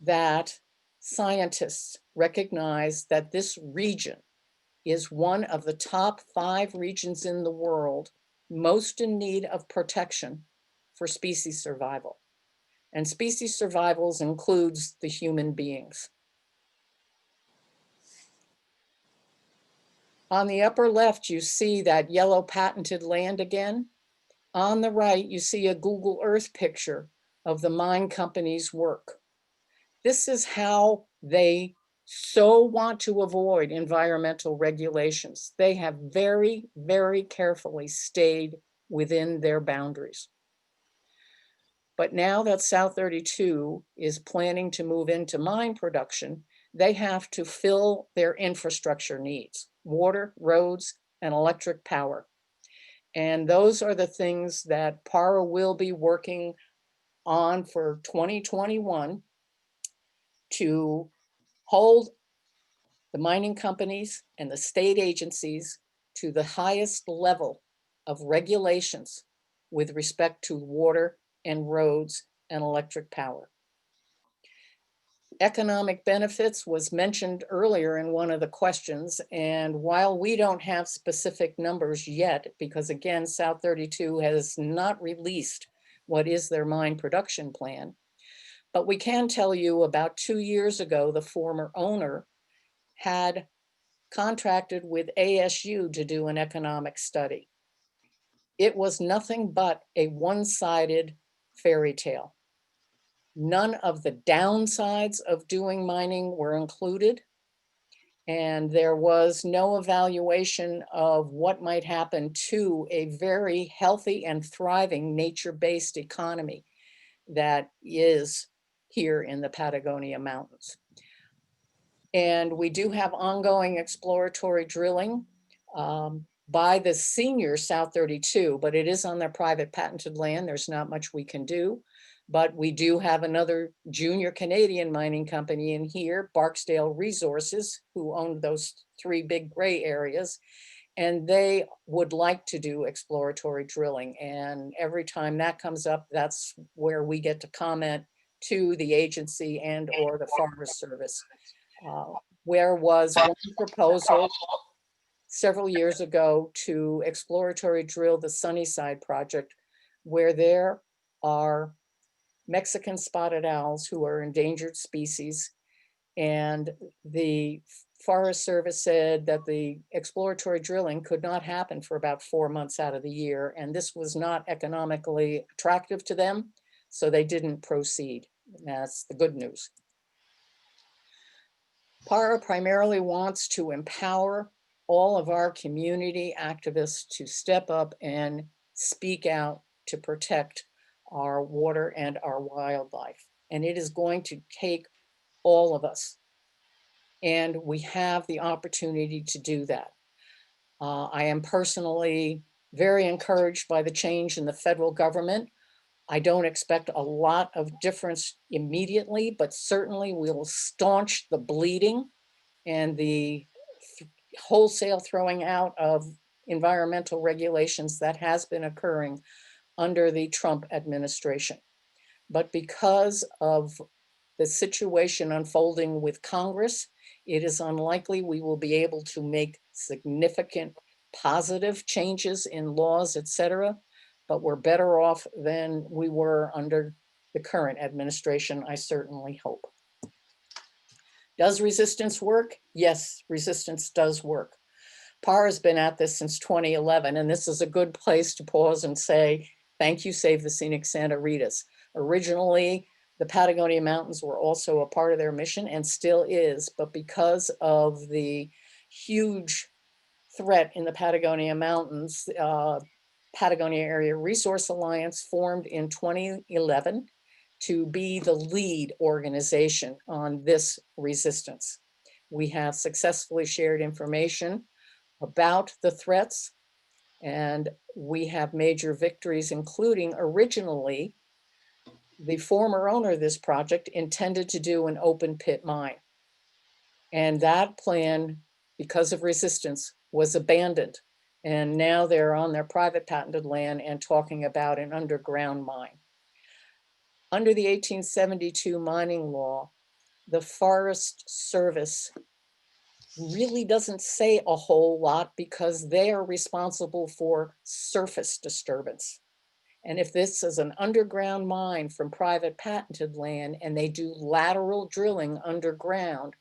that scientists recognize that this region is one of the top 5 regions in the world most in need of protection for species survival. And species survivals includes the human beings. On the upper left, you see that yellow patented land again. On the right, you see a Google Earth picture of the mine company's work. This is how they so want to avoid environmental regulations. They have very, very carefully stayed within their boundaries. But now that South 32 is planning to move into mine production, they have to fill their infrastructure needs: water, roads, and electric power. And those are the things that PARA will be working on for 2021 to hold the mining companies and the state agencies to the highest level of regulations with respect to water and roads and electric power. Economic benefits was mentioned earlier in one of the questions, and while we don't have specific numbers yet, because again, South 32 has not released what is their mine production plan, but we can tell you about 2 years ago, the former owner had contracted with ASU to do an economic study. It was nothing but a one-sided fairy tale. None of the downsides of doing mining were included, and there was no evaluation of what might happen to a very healthy and thriving nature-based economy that is here in the Patagonia Mountains. And we do have ongoing exploratory drilling by the senior South 32, but it is on their private patented land. There's not much we can do. But we do have another junior Canadian mining company in here, Barksdale Resources, who owned those 3 big gray areas. And they would like to do exploratory drilling. And every time that comes up, that's where we get to comment to the agency and or the Forest Service. Where was one proposal several years ago to exploratory drill the Sunnyside project, where there are Mexican spotted owls who are endangered species. And the Forest Service said that the exploratory drilling could not happen for about 4 months out of the year. And this was not economically attractive to them, so they didn't proceed. That's the good news. PARA primarily wants to empower all of our community activists to step up and speak out to protect our water and our wildlife. And it is going to take all of us. And we have the opportunity to do that. I am personally very encouraged by the change in the federal government. I don't expect a lot of difference immediately, but certainly we'll staunch the bleeding and the wholesale throwing out of environmental regulations that has been occurring under the Trump administration. But because of the situation unfolding with Congress, it is unlikely we will be able to make significant positive changes in laws, et cetera, but we're better off than we were under the current administration, I certainly hope. Does resistance work? Yes, resistance does work. PAR has been at this since 2011, and this is a good place to pause and say, thank you, Save the Scenic Santa Ritas. Originally, the Patagonia Mountains were also a part of their mission and still is, but because of the huge threat in the Patagonia Mountains, Patagonia Area Resource Alliance formed in 2011 to be the lead organization on this resistance. We have successfully shared information about the threats, and we have major victories, including originally the former owner of this project intended to do an open pit mine. And that plan, because of resistance, was abandoned. And now they're on their private patented land and talking about an underground mine. Under the 1872 mining law, the Forest Service really doesn't say a whole lot because they are responsible for surface disturbance. And if this is an underground mine from private patented land and they do lateral drilling underground,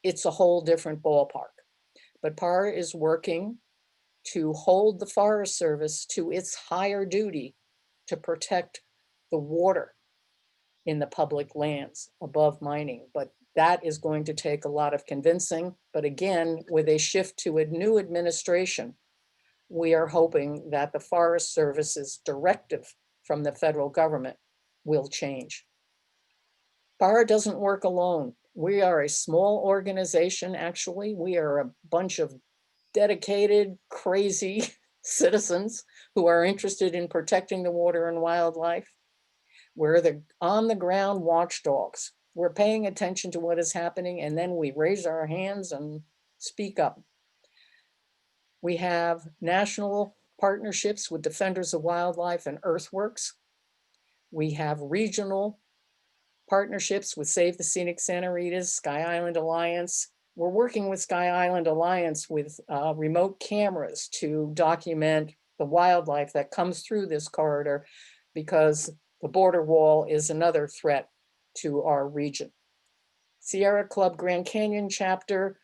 it's a whole different ballpark. But PAR is working to hold the Forest Service to its higher duty to protect the water in the public lands above mining. But that is going to take a lot of convincing. But again, with a shift to a new administration, we are hoping that the Forest Service's directive from the federal government will change. PARA doesn't work alone. We are a small organization, actually. We are a bunch of dedicated, crazy citizens who are interested in protecting the water and wildlife. We're the on the ground watchdogs. We're paying attention to what is happening, and then we raise our hands and speak up. We have national partnerships with Defenders of Wildlife and Earthworks. We have regional partnerships with Save the Scenic Santa Rita's, Sky Island Alliance. We're working with Sky Island Alliance with remote cameras to document the wildlife that comes through this corridor, because the border wall is another threat to our region. Sierra Club Grand Canyon chapter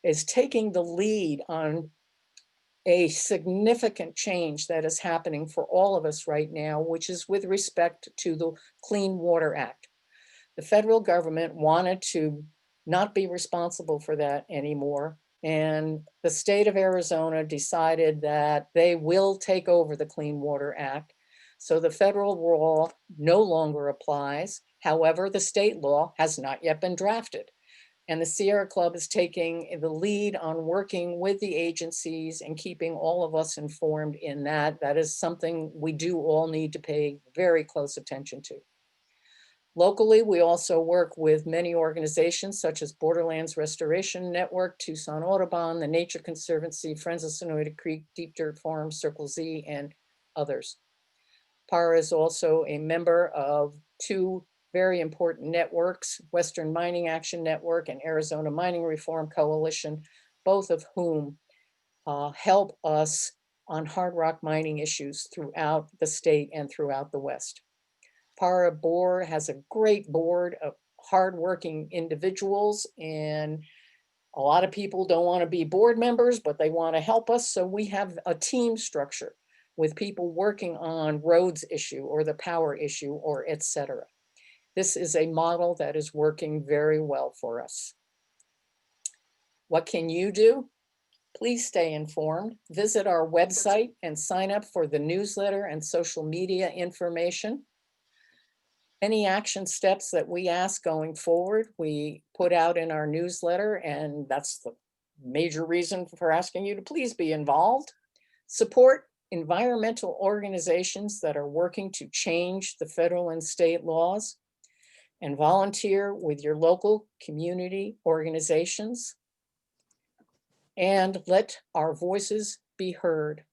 is taking the lead on a significant change that is happening for all of us right now, which is with respect to the Clean Water Act. The federal government wanted to not be responsible for that anymore. And the state of Arizona decided that they will take over the Clean Water Act. So the federal law no longer applies. However, the state law has not yet been drafted. And the Sierra Club is taking the lead on working with the agencies and keeping all of us informed in that. That is something we do all need to pay very close attention to. Locally, we also work with many organizations such as Borderlands Restoration Network, Tucson Audubon, the Nature Conservancy, Friends of Sonoyta Creek, Deep Dirt Farm, Circle Z, and others. PARA is also a member of two very important networks, Western Mining Action Network and Arizona Mining Reform Coalition, both of whom help us on hard rock mining issues throughout the state and throughout the West. PARA board has a great board of hardworking individuals, and a lot of people don't want to be board members, but they want to help us. So we have a team structure with people working on roads issue or the power issue or et cetera. This is a model that is working very well for us. What can you do? Please stay informed. Visit our website and sign up for the newsletter and social media information. Any action steps that we ask going forward, we put out in our newsletter, and that's the major reason for asking you to please be involved. Support environmental organizations that are working to change the federal and state laws, and volunteer with your local community organizations, and let our voices be heard.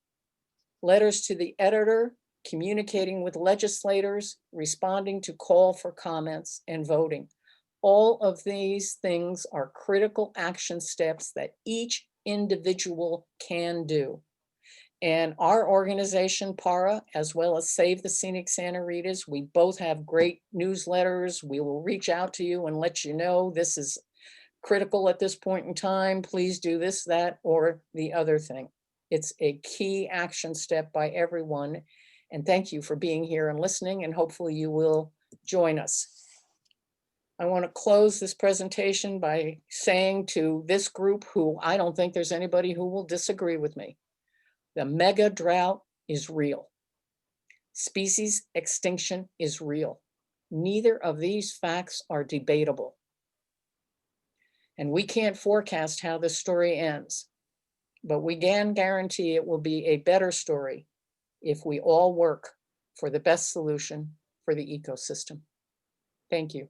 Letters to the editor, communicating with legislators, responding to call for comments, and voting. All of these things are critical action steps that each individual can do. And our organization, PARA, as well as Save the Scenic Santa Rita's, we both have great newsletters. We will reach out to you and let you know this is critical at this point in time. Please do this, that, or the other thing. It's a key action step by everyone. And thank you for being here and listening, and hopefully you will join us. I want to close this presentation by saying to this group, who I don't think there's anybody who will disagree with me, the mega drought is real. Species extinction is real. Neither of these facts are debatable. And we can't forecast how this story ends, but we can guarantee it will be a better story if we all work for the best solution for the ecosystem. Thank you.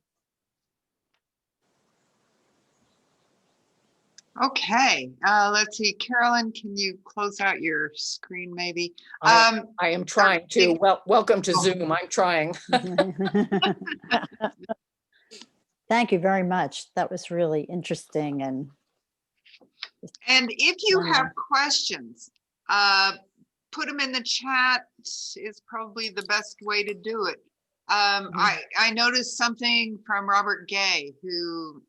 Okay, let's see, Carolyn, can you close out your screen maybe? I am trying to. Welcome to Zoom. I'm trying. Thank you very much. That was really interesting. And if you have questions, put them in the chat is probably the best way to do it. I noticed something from Robert Gay, who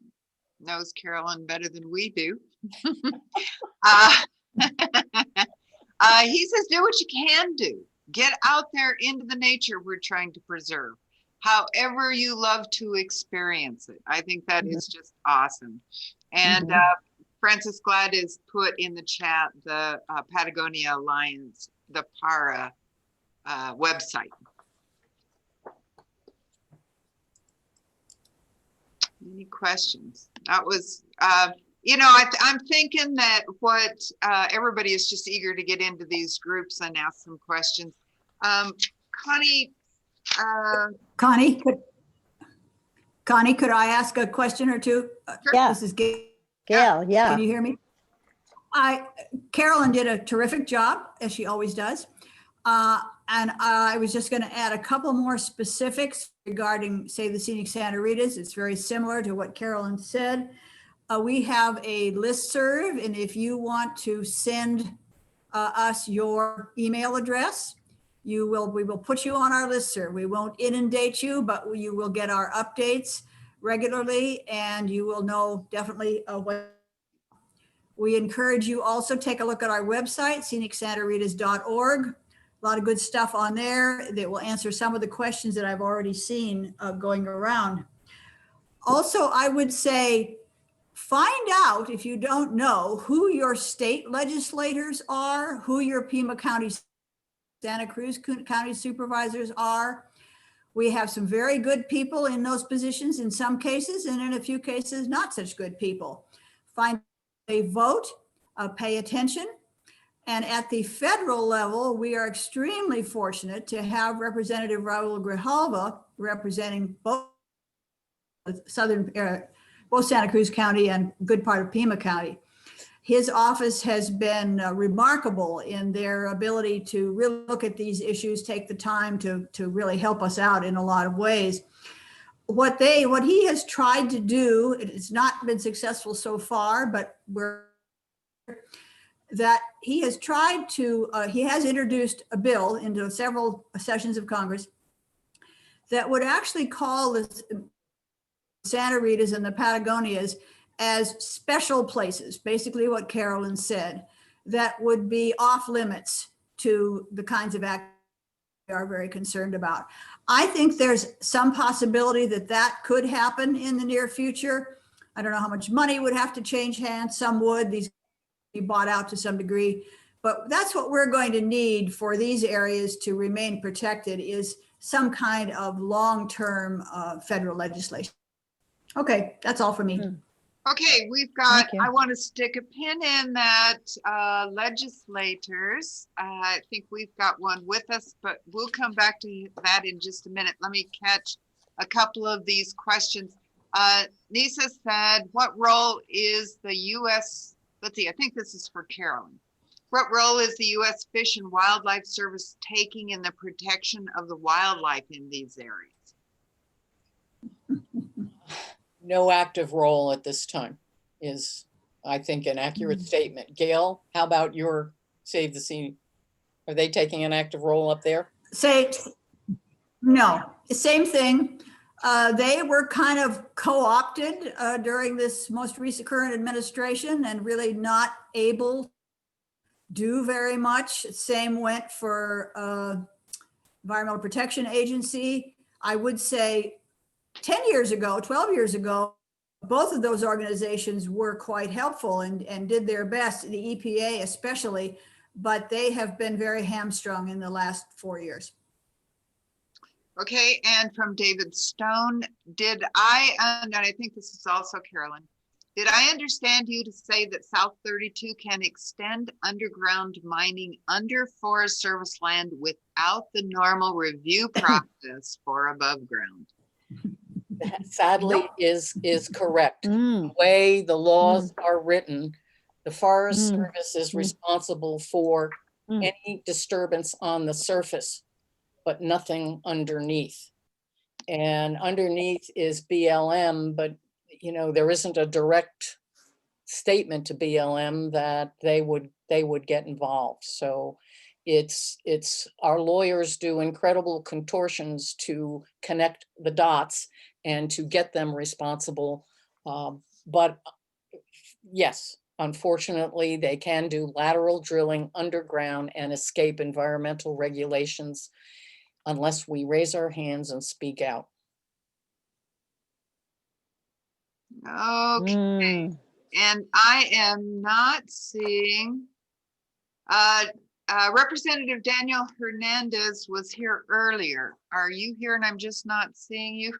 knows Carolyn better than we do. He says, do what you can do. Get out there into the nature we're trying to preserve, however you love to experience it. I think that is just awesome. And Francis Glad has put in the chat the Patagonia Alliance, the PARA website. Any questions? That was, you know, I'm thinking that what everybody is just eager to get into these groups and ask some questions. Connie, Connie, could I ask a question or two? Yeah, This is Gail. Gail, yeah. Can you hear me? Carolyn did a terrific job, as she always does. And I was just going to add a couple more specifics regarding Save the Scenic Santa Ritas. It's very similar to what Carolyn said. We have a listserv, and if you want to send us your email address, we will put you on our listserv. We won't inundate you, but you will get our updates regularly, and you will know definitely what. We encourage you also take a look at our website, scenicsanaritas.org. A lot of good stuff on there that will answer some of the questions that I've already seen going around. Also, I would say, find out, if you don't know, who your state legislators are, who your Pima County, Santa Cruz County supervisors are. We have some very good people in those positions in some cases, and in a few cases, not such good people. Find a vote, pay attention. And at the federal level, we are extremely fortunate to have Representative Raul Grijalva representing both both Santa Cruz County and a good part of Pima County. His office has been remarkable in their ability to really look at these issues, take the time to really help us out in a lot of ways. What he has tried to do, it's not been successful so far, but he has introduced a bill into several sessions of Congress that would actually call the Santa Ritas and the Patagonias as special places, basically what Carolyn said, that would be off limits to the kinds of activities we are very concerned about. I think there's some possibility that could happen in the near future. I don't know how much money would have to change hands. Some would, these be bought out to some degree, but that's what we're going to need for these areas to remain protected, is some kind of long-term federal legislation. Okay, that's all for me. Okay, we've got, Thank you. I want to stick a pin in that legislators. I think we've got one with us, but we'll come back to that in just a minute. Let me catch a couple of these questions. Nisa said, what role is the U.S., let's see, I think this is for Carolyn. What role is the U.S. Fish and Wildlife Service taking in the protection of the wildlife in these areas? No active role at this time is, I think, an accurate statement. Gail, how about your Save the Scene? Are they taking an active role up there? No, same thing. They were kind of co-opted during this most recent current administration and really not able to do very much. Same went for Environmental Protection Agency. I would say 10 years ago, 12 years ago, both of those organizations were quite helpful and did their best, the EPA especially, but they have been very hamstrung in the last 4 years. Okay, and from David Stone, and I think this is also Carolyn, did I understand you to say that South 32 can extend underground mining under Forest Service land without the normal review process for above ground? That sadly is correct. Mm. The way the laws are written, the Forest Service is responsible for any disturbance on the surface, but nothing underneath. And underneath is BLM, but there isn't a direct statement to BLM that they would get involved. So it's our lawyers do incredible contortions to connect the dots and to get them responsible. But yes, unfortunately, they can do lateral drilling underground and escape environmental regulations unless we raise our hands and speak out. Okay, and I am not seeing, Representative Daniel Hernandez was here earlier. Are you here and I'm just not seeing you?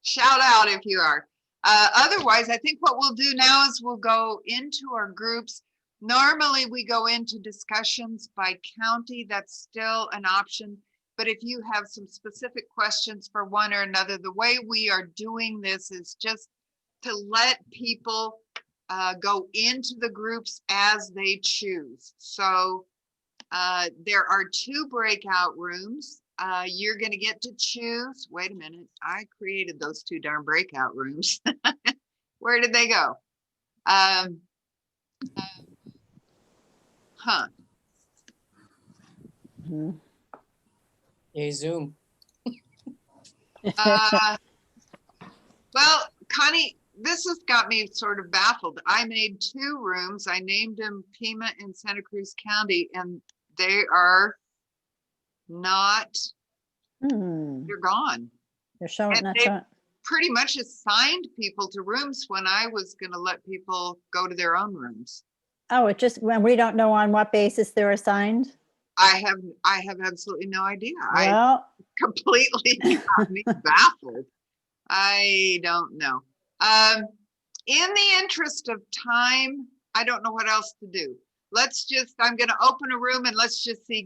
Shout out if you are. Otherwise, I think what we'll do now is we'll go into our groups. Normally we go into discussions by county. That's still an option. But if you have some specific questions for one or another, the way we are doing this is just to let people go into the groups as they choose. So there are 2 breakout rooms. You're going to get to choose. Wait a minute. I created those 2 darn breakout rooms. Where did they go? Mhm. Yay, Zoom. Well, Connie, this has got me sort of baffled. I made 2 rooms. I named them Pima and Santa Cruz County, and they are not, Hmm, they're gone. they're showing, And not they showing. pretty much assigned people to rooms when I was going to let people go to their own rooms. Oh, it just, when we don't know on what basis they're assigned? I have absolutely no idea. I Well, completely got me baffled. I don't know. In the interest of time, I don't know what else to do. I'm going to open a room and let's just see